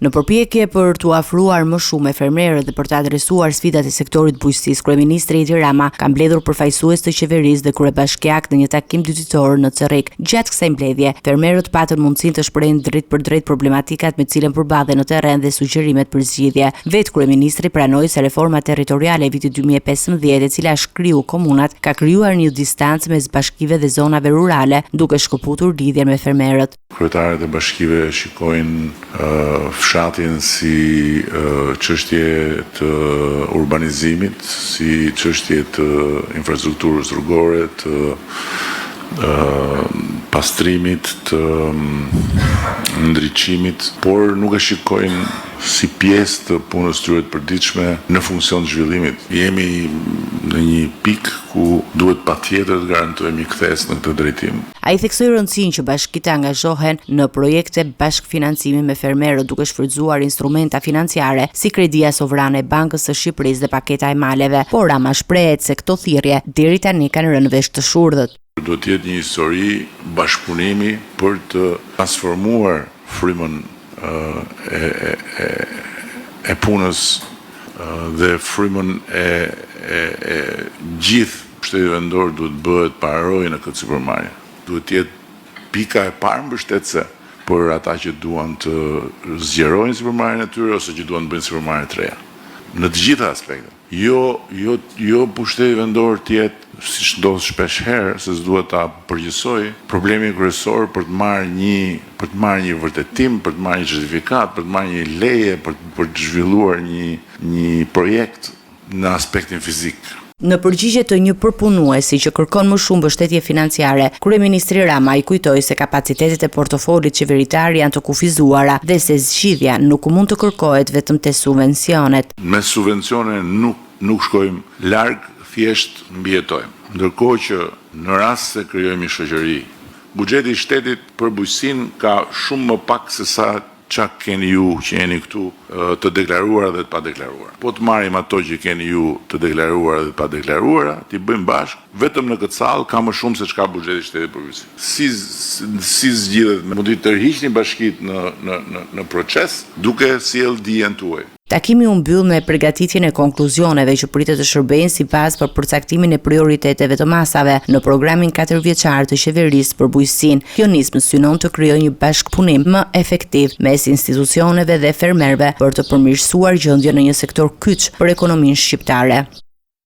Në përpjekje për t'u afruar më shumë fermerët dhe për të adresuar sfidat e sektorit bujqësisë, kryeministri Edi Rama ka mbledhur përfaqësues të qeverisë dhe kryebashkiak në një takim dyditor në Cerrik. Gjatë kësaj mbledhje, fermerët patën mundësinë të shprehin drejt për drejt problematikat me të cilën përballen në terren dhe sugjerimet për zgjidhje. Vetë kryeministri pranoi se reforma territoriale e vitit 2015, e cila shkriu komunat, ka krijuar një distancë mes bashkive dhe zonave rurale, duke shkëputur lidhjen me fermerët. Kryetarët e bashkive shikojnë fshatin si çështje të urbanizimit, si çështje të infrastrukturës rrugore, të pastrimit, të ndriçimit, por nuk e shikojnë si pjesë të punës tyre të përditshme në funksion të zhvillimit. Jemi në një pikë ku duhet patjetër të garantojmë një kthes në këtë drejtim. Ai theksoi rëndësinë që bashkitë angazhohen në projekte bashkëfinancimi me fermerët duke shfrytzuar instrumenta financiare si kredia sovrane e Bankës së Shqipërisë dhe paketa e maleve, por Rama shprehet se këto thirrje deri tani kanë rënë vesh të shurdhët. Do të jetë një histori bashkëpunimi për të transformuar frymën e punës dhe frymën e gjithë pushtetit vendor duhet bëhet pararojë në këtë sipërmarrje. Duhet të jetë pika e parë mbështetëse për ata që duan të zgjerojnë sipërmarrjen e tyre ose që duan të bëjnë sipërmarrje të reja. Në të gjitha aspektet. Jo pushteti vendor të jetë, siç ndodh shpesh herë, se s'duhet ta përgjithsoj, problemi kryesor për të marrë një vërtetim, për të marrë një certifikat, për të marrë një leje, për të zhvilluar një projekt në aspektin fizik. Në përgjigje të një përpunuesi që kërkon më shumë mbështetje financiare, kryeministri Rama i kujtoi se kapacitetet e portofolit qeveritar janë të kufizuara dhe se zgjidhja nuk mund të kërkohet vetëm te subvencionet. Me subvencione nuk shkojmë larg, thjesht mbijetojmë. Ndërkohë që në rast se krijojmë një shoqëri, buxheti i shtetit për bujqësinë ka shumë më pak se sa çka keni ju që jeni këtu të deklaruara dhe të padeklaruara. Po të marrim ato që keni ju të deklaruara dhe të padeklaruara, t'i bëjmë bashkë, vetëm në këtë sallë ka më shumë se çka buxheti i shtetit për bujqësi. Si zgjidhet, mund të tërhiqni bashkitë në proces duke sjell dijen tuaj. Takimi u mbyll me përgatitjen e konkluzioneve që pritet të shërbejnë si bazë për përcaktimin e prioriteteve të masave në programin 4 vjeçar të qeverisë për bujqësinë. Kjo nismë synon të krijojë një bashkëpunim më efektiv mes institucioneve dhe fermerëve për të përmirësuar gjendjen në një sektor kyç për ekonominë shqiptare.